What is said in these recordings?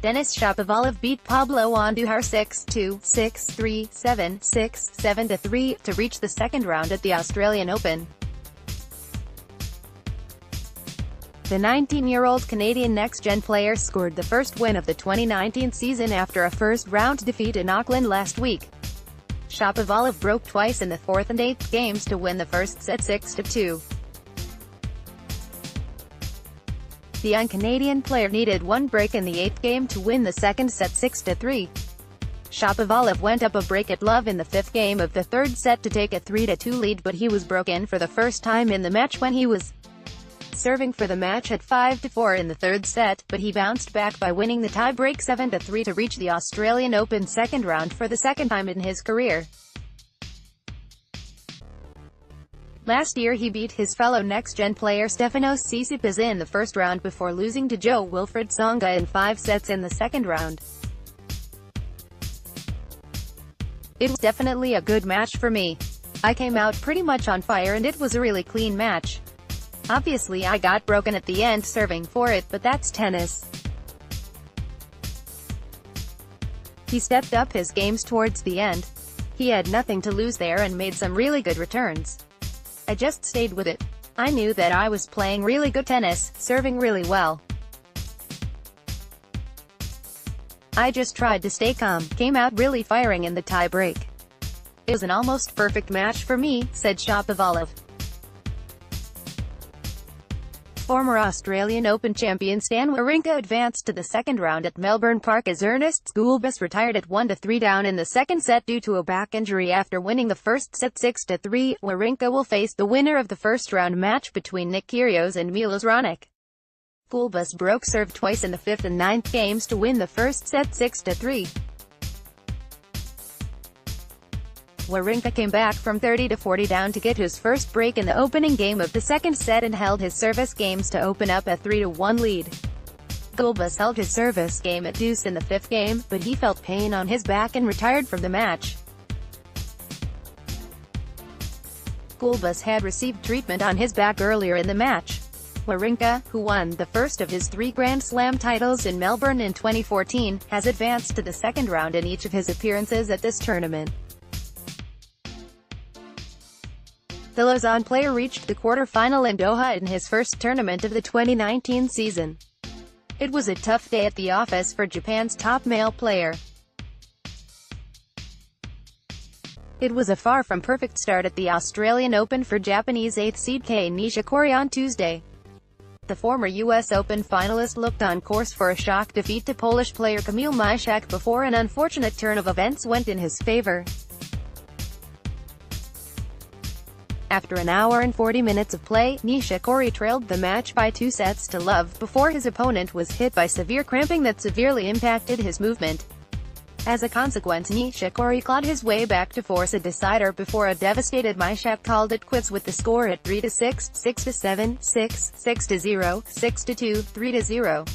Denis Shapovalov beat Pablo Andujar 6-2, 6-3, 7-6, 7-3 to reach the second round at the Australian Open. The 19-year-old Canadian next-gen player scored the first win of the 2019 season after a first-round defeat in Auckland last week. Shapovalov broke twice in the 4th and 8th games to win the first set 6-2. The young Canadian player needed one break in the 8th game to win the second set 6-3. Shapovalov went up a break at love in the 5th game of the 3rd set to take a 3-2 lead, but he was broken for the first time in the match when he was serving for the match at 5-4 in the 3rd set, but he bounced back by winning the tie-break 7-3 to reach the Australian Open second round for the second time in his career. Last year he beat his fellow next-gen player Stefanos Tsitsipas in the first round before losing to Jo-Wilfried Tsonga in 5 sets in the second round. It was definitely a good match for me. I came out pretty much on fire and it was a really clean match. Obviously I got broken at the end serving for it, but that's tennis. He stepped up his games towards the end. He had nothing to lose there and made some really good returns. I just stayed with it. I knew that I was playing really good tennis, serving really well. I just tried to stay calm, came out really firing in the tie-break. It was an almost perfect match for me, said Shapovalov. Former Australian Open champion Stan Wawrinka advanced to the second round at Melbourne Park as Ernest Gulbis retired at 1-3 down in the second set due to a back injury after winning the first set 6-3. Wawrinka will face the winner of the first round match between Nick Kyrgios and Milos Raonic. Gulbis broke serve twice in the 5th and 9th games to win the first set 6-3. Wawrinka came back from 30-40 down to get his first break in the opening game of the second set and held his service games to open up a 3-1 lead. Gulbis held his service game at deuce in the 5th game, but he felt pain on his back and retired from the match. Gulbis had received treatment on his back earlier in the match. Wawrinka, who won the first of his 3 Grand Slam titles in Melbourne in 2014, has advanced to the second round in each of his appearances at this tournament. The Lausanne player reached the quarter-final in Doha in his first tournament of the 2019 season. It was a tough day at the office for Japan's top male player. It was a far from perfect start at the Australian Open for Japanese 8th seed Kei Nishikori on Tuesday. The former US Open finalist looked on course for a shock defeat to Polish player Kamil Majchrzak before an unfortunate turn of events went in his favor. After an hour and 40 minutes of play, Nishikori trailed the match by 2-0 before his opponent was hit by severe cramping that severely impacted his movement. As a consequence, Nishikori clawed his way back to force a decider before a devastated Majchrzak called it quits with the score at 3-6, 6-7, 6, 6-0, 6-2, 3-0.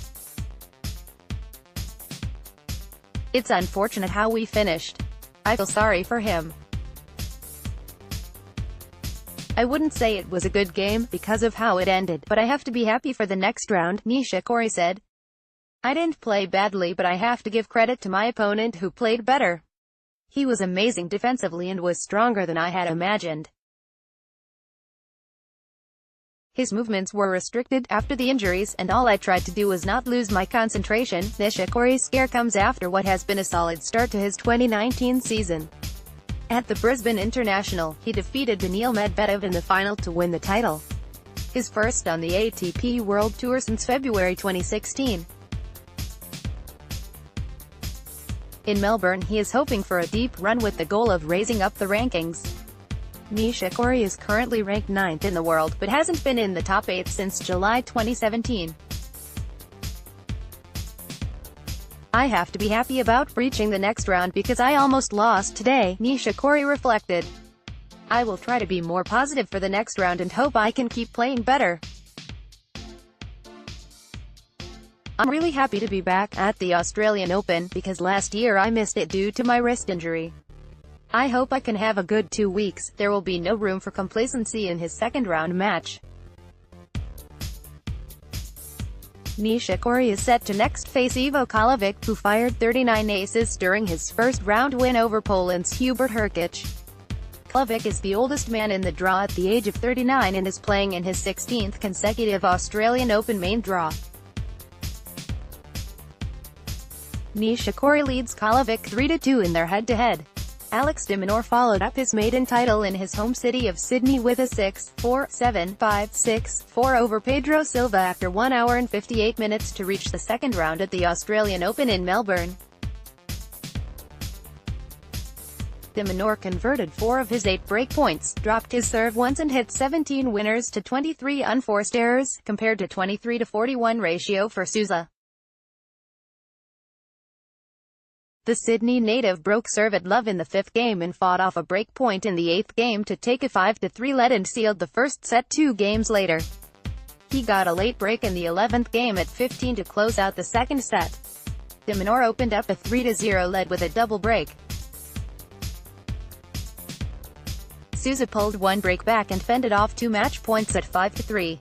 It's unfortunate how we finished. I feel sorry for him. I wouldn't say it was a good game, because of how it ended, but I have to be happy for the next round, Nishikori said. I didn't play badly, but I have to give credit to my opponent who played better. He was amazing defensively and was stronger than I had imagined. His movements were restricted after the injuries, and all I tried to do was not lose my concentration. Nishikori's scare comes after what has been a solid start to his 2019 season. At the Brisbane International, he defeated Daniil Medvedev in the final to win the title. His first on the ATP World Tour since February 2016. In Melbourne, he is hoping for a deep run with the goal of raising up the rankings. Nishikori is currently ranked 9th in the world, but hasn't been in the top 8 since July 2017. I have to be happy about reaching the next round because I almost lost today, Nishikori reflected. I will try to be more positive for the next round and hope I can keep playing better. I'm really happy to be back at the Australian Open, because last year I missed it due to my wrist injury. I hope I can have a good 2 weeks. There will be no room for complacency in his second round match. Nishikori is set to next face Ivo Kolovic, who fired 39 aces during his first-round win over Poland's Hubert Hurkacz. Kolovic is the oldest man in the draw at the age of 39 and is playing in his 16th consecutive Australian Open main draw. Nishikori leads Kolovic 3-2 in their head-to-head. Alex de Minaur followed up his maiden title in his home city of Sydney with a 6-4, 7-5, 6-4 over Pedro Silva after 1 hour and 58 minutes to reach the second round at the Australian Open in Melbourne. De Minaur converted 4 of his 8 break points, dropped his serve once and hit 17 winners to 23 unforced errors, compared to 23-41 ratio for Sousa. The Sydney native broke serve at love in the 5th game and fought off a break point in the 8th game to take a 5-3 lead and sealed the first set 2 games later. He got a late break in the 11th game at 15 to close out the second set. De Minaur opened up a 3-0 lead with a double break. Sousa pulled 1 break back and fended off 2 match points at 5-3.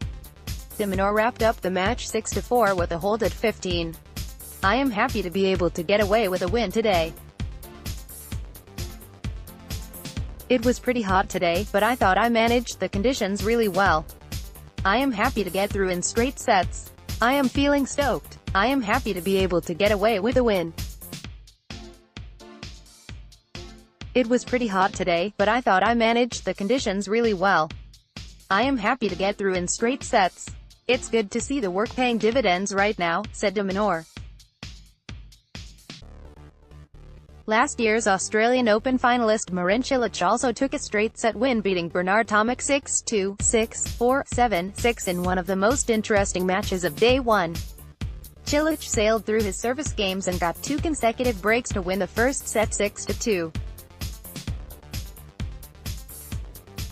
De Minaur wrapped up the match 6-4 with a hold at 15. I am happy to be able to get away with a win today. It was pretty hot today, but I thought I managed the conditions really well. I am happy to get through in straight sets. I am feeling stoked. I am happy to be able to get away with a win. It was pretty hot today, but I thought I managed the conditions really well. I am happy to get through in straight sets. It's good to see the work paying dividends right now, said de Minaur. Last year's Australian Open finalist Marin Cilic also took a straight-set win, beating Bernard Tomic 6-2, 6-4, 7-6 in one of the most interesting matches of day 1. Cilic sailed through his service games and got 2 consecutive breaks to win the first set 6-2.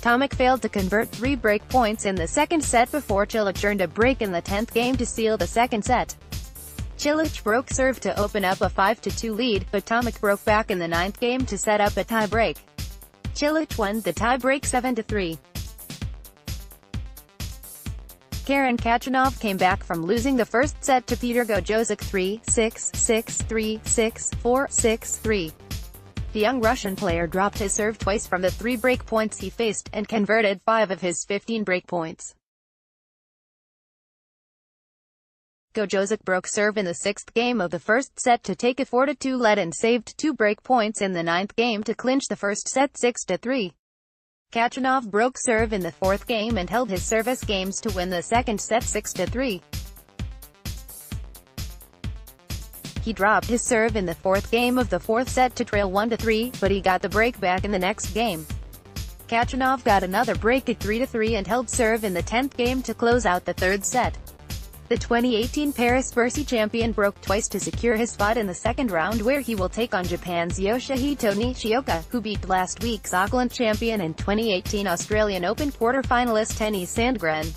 Tomic failed to convert 3 break points in the second set before Cilic earned a break in the 10th game to seal the second set. Cilic broke serve to open up a 5-2 lead, but Tomic broke back in the 9th game to set up a tie-break. Cilic won the tie-break 7-3. Karen Khachanov came back from losing the first set to Peter Gojowczyk 3-6, 6-3, 6-4, 6-3. The young Russian player dropped his serve twice from the 3 break points he faced, and converted 5 of his 15 break points. Gojowczyk broke serve in the 6th game of the first set to take a 4-2 lead and saved 2 break points in the 9th game to clinch the first set 6-3. Khachanov broke serve in the 4th game and held his service games to win the second set 6-3. He dropped his serve in the 4th game of the 4th set to trail 1-3, but he got the break back in the next game. Khachanov got another break at 3-3 and held serve in the 10th game to close out the 3rd set. The 2018 Paris-Bercy champion broke twice to secure his spot in the second round, where he will take on Japan's Yoshihito Nishioka, who beat last week's Auckland champion and 2018 Australian Open quarter-finalist Denis Shapovalov.